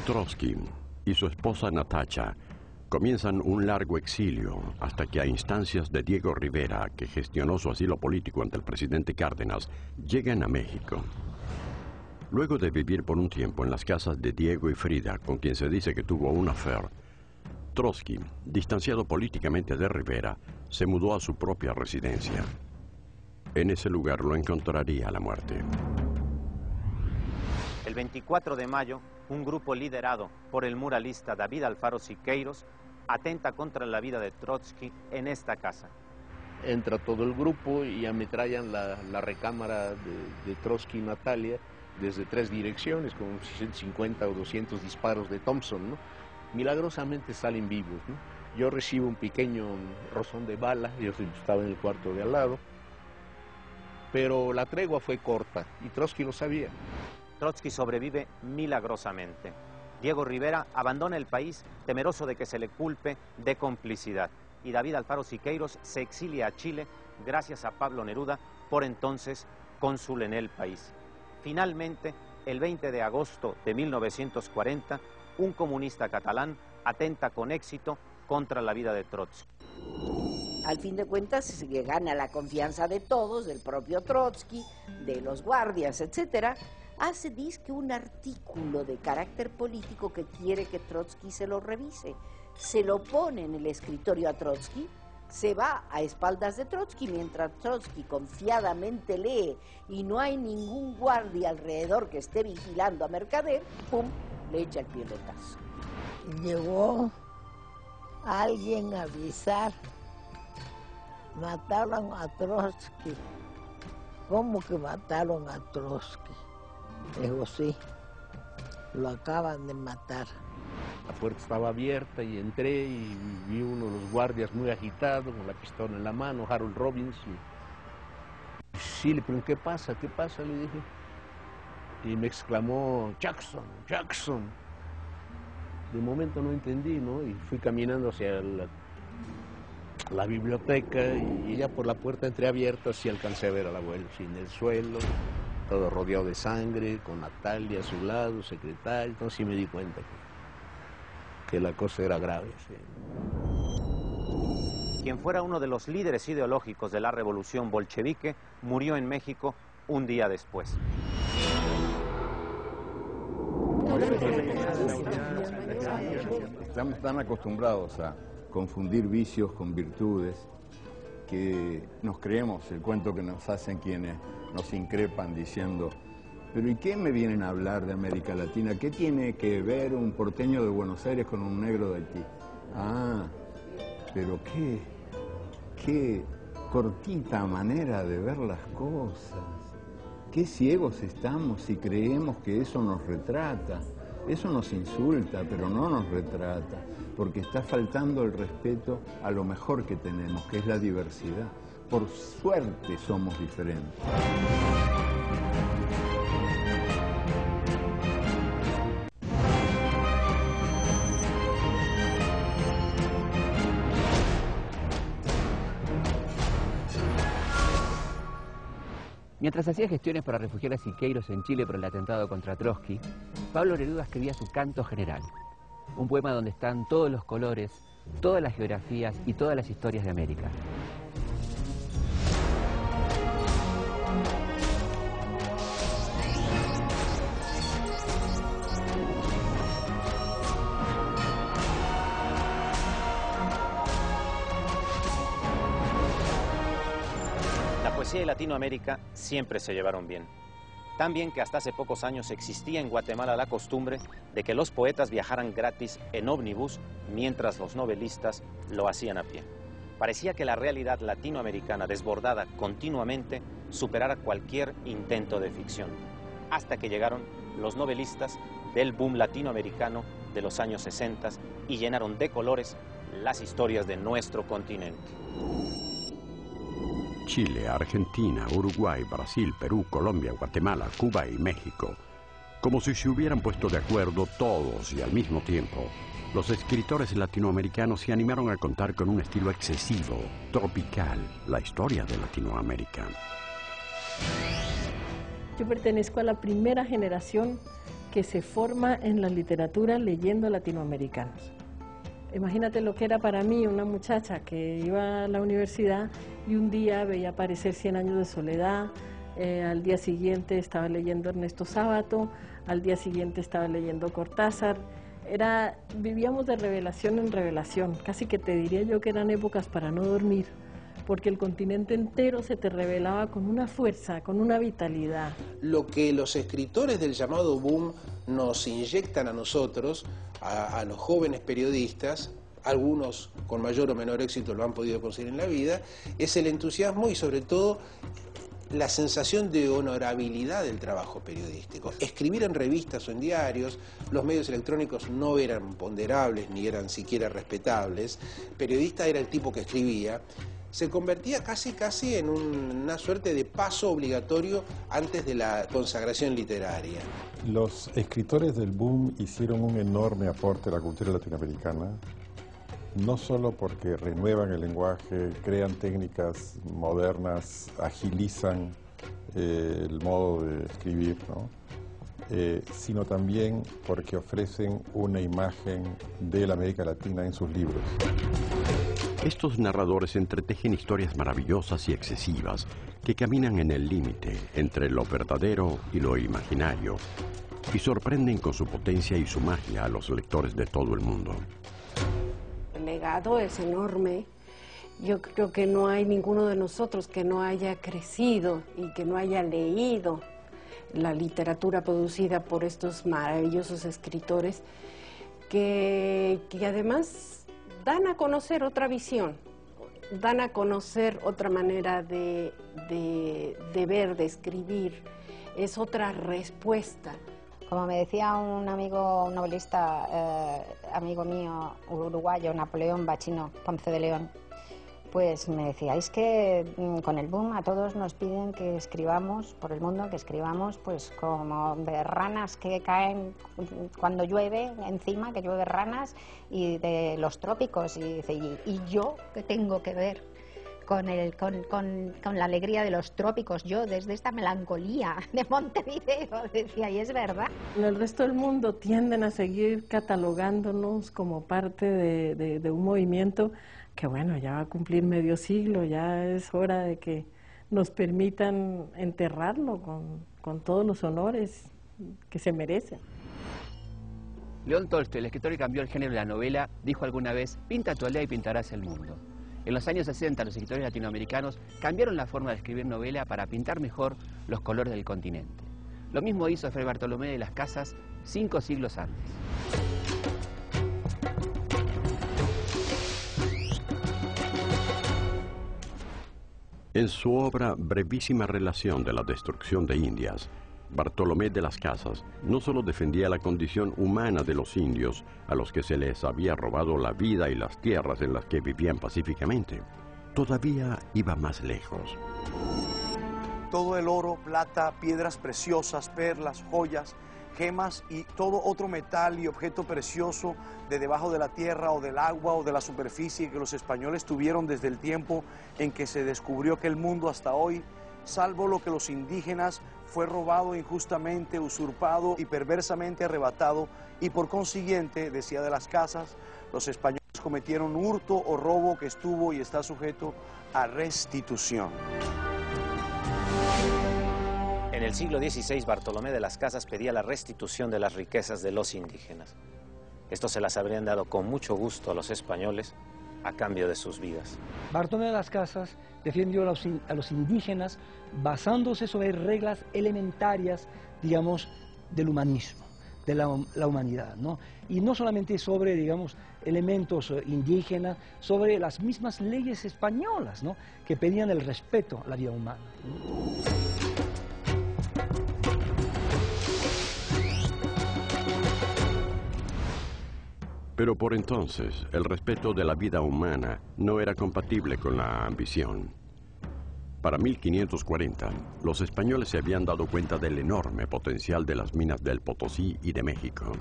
Trotsky y su esposa Natacha comienzan un largo exilio hasta que a instancias de Diego Rivera, que gestionó su asilo político ante el presidente Cárdenas, llegan a México. Luego de vivir por un tiempo en las casas de Diego y Frida, con quien se dice que tuvo un affair, Trotsky, distanciado políticamente de Rivera, se mudó a su propia residencia. En ese lugar lo encontraría la muerte. El 24 de mayo, un grupo liderado por el muralista David Alfaro Siqueiros atenta contra la vida de Trotsky en esta casa. Entra todo el grupo y ametrallan la recámara de Trotsky y Natalia desde 3 direcciones, con 150 o 200 disparos de Thompson, ¿no? Milagrosamente salen vivos, ¿no? Yo recibo un pequeño rozón de bala, yo estaba en el cuarto de al lado, pero la tregua fue corta y Trotsky lo sabía. Trotsky sobrevive milagrosamente. Diego Rivera abandona el país temeroso de que se le culpe de complicidad. Y David Alfaro Siqueiros se exilia a Chile gracias a Pablo Neruda, por entonces cónsul en el país. Finalmente, el 20 de agosto de 1940, un comunista catalán atenta con éxito contra la vida de Trotsky. Al fin de cuentas se gana la confianza de todos, del propio Trotsky, de los guardias, etcétera. Hace disque un artículo de carácter político que quiere que Trotsky se lo revise. Se lo pone en el escritorio a Trotsky, se va a espaldas de Trotsky, mientras Trotsky confiadamente lee y no hay ningún guardia alrededor que esté vigilando a Mercader, ¡pum!, le echa el pioletazo. Llegó alguien a avisar, mataron a Trotsky. ¿Cómo que mataron a Trotsky? Dijo, sí, lo acaban de matar. La puerta estaba abierta y entré y vi uno de los guardias muy agitado, con la pistola en la mano, Harold Robbins. Y sí, le pregunté, ¿qué pasa? ¿Qué pasa? Le dije. Y me exclamó, Jackson, Jackson. De momento no entendí, ¿no? Y fui caminando hacia la biblioteca y ya por la puerta entreabierta sí alcancé a ver al abuelo, sí, en el suelo, todo rodeado de sangre, con Natalia a su lado, secretario. Entonces sí me di cuenta que la cosa era grave. Sí. Quien fuera uno de los líderes ideológicos de la revolución bolchevique murió en México un día después. Estamos tan acostumbrados a confundir vicios con virtudes que nos creemos el cuento que nos hacen quienes nos increpan diciendo, pero ¿y qué me vienen a hablar de América Latina? ¿Qué tiene que ver un porteño de Buenos Aires con un negro de Haití? Ah, pero qué cortita manera de ver las cosas. Qué ciegos estamos si creemos que eso nos retrata. Eso nos insulta, pero no nos retrata, porque está faltando el respeto a lo mejor que tenemos, que es la diversidad. Por suerte somos diferentes. Mientras hacía gestiones para refugiar a Siqueiros en Chile por el atentado contra Trotsky, Pablo Neruda escribía su Canto General, un poema donde están todos los colores, todas las geografías y todas las historias de América. Poesía y Latinoamérica siempre se llevaron bien. Tan bien que hasta hace pocos años existía en Guatemala la costumbre de que los poetas viajaran gratis en ómnibus mientras los novelistas lo hacían a pie. Parecía que la realidad latinoamericana desbordada continuamente superara cualquier intento de ficción. Hasta que llegaron los novelistas del boom latinoamericano de los años 60 y llenaron de colores las historias de nuestro continente. Chile, Argentina, Uruguay, Brasil, Perú, Colombia, Guatemala, Cuba y México. Como si se hubieran puesto de acuerdo todos y al mismo tiempo, los escritores latinoamericanos se animaron a contar con un estilo excesivo, tropical, la historia de Latinoamérica. Yo pertenezco a la primera generación que se forma en la literatura leyendo latinoamericanos. Imagínate lo que era para mí una muchacha que iba a la universidad y un día veía aparecer 100 años de soledad, al día siguiente estaba leyendo Ernesto Sábato, al día siguiente estaba leyendo Cortázar. Vivíamos de revelación en revelación, casi que te diría yo que eran épocas para no dormir, porque el continente entero se te revelaba con una fuerza, con una vitalidad. Lo que los escritores del llamado boom nos inyectan a nosotros, a los jóvenes periodistas, algunos con mayor o menor éxito lo han podido conseguir en la vida, es el entusiasmo y sobre todo la sensación de honorabilidad del trabajo periodístico. Escribir en revistas o en diarios, los medios electrónicos no eran ponderables ni eran siquiera respetables, periodista era el tipo que escribía, se convertía casi en una suerte de paso obligatorio antes de la consagración literaria. Los escritores del boom hicieron un enorme aporte a la cultura latinoamericana, no solo porque renuevan el lenguaje, crean técnicas modernas, agilizan el modo de escribir, ¿no? Sino también porque ofrecen una imagen de la América Latina en sus libros. Estos narradores entretejen historias maravillosas y excesivas que caminan en el límite entre lo verdadero y lo imaginario y sorprenden con su potencia y su magia a los lectores de todo el mundo. El legado es enorme. Yo creo que no hay ninguno de nosotros que no haya crecido y que no haya leído la literatura producida por estos maravillosos escritores que además dan a conocer otra visión, dan a conocer otra manera de ver, de escribir, es otra respuesta. Como me decía un amigo, un novelista, amigo mío, uruguayo, Napoleón Bachino Ponce de León, pues me decía, es que con el boom a todos nos piden que escribamos por el mundo, que escribamos pues como de ranas que caen cuando llueve encima, que llueve ranas, y de los trópicos, y dice, ¿y yo qué tengo que ver con la alegría de los trópicos? Yo desde esta melancolía de Montevideo, decía, y es verdad. El resto del mundo tienden a seguir catalogándonos como parte de un movimiento que bueno, ya va a cumplir medio siglo, ya es hora de que nos permitan enterrarlo con todos los honores que se merece. León Tolstoy, el escritor que cambió el género de la novela, dijo alguna vez, pinta tu aldea y pintarás el mundo. En los años 60, los escritores latinoamericanos cambiaron la forma de escribir novela para pintar mejor los colores del continente. Lo mismo hizo Fray Bartolomé de las Casas 5 siglos antes. En su obra Brevísima relación de la destrucción de Indias, Bartolomé de las Casas no solo defendía la condición humana de los indios, a los que se les había robado la vida y las tierras en las que vivían pacíficamente, todavía iba más lejos. Todo el oro, plata, piedras preciosas, perlas, joyas, gemas y todo otro metal y objeto precioso de debajo de la tierra o del agua o de la superficie que los españoles tuvieron desde el tiempo en que se descubrió que el mundo hasta hoy, salvo lo que los indígenas, fue robado injustamente, usurpado y perversamente arrebatado, y por consiguiente, decía de las Casas, los españoles cometieron hurto o robo que estuvo y está sujeto a restitución. En el siglo XVI, Bartolomé de las Casas pedía la restitución de las riquezas de los indígenas. Estos se las habrían dado con mucho gusto a los españoles a cambio de sus vidas. Bartolomé de las Casas defendió a los indígenas basándose sobre reglas elementarias, digamos, del humanismo, de la humanidad, ¿no? Y no solamente sobre, digamos, elementos indígenas, sobre las mismas leyes españolas, ¿no?, que pedían el respeto a la vida humana, ¿no? Pero por entonces, el respeto de la vida humana no era compatible con la ambición. Para 1540, los españoles se habían dado cuenta del enorme potencial de las minas del Potosí y de México.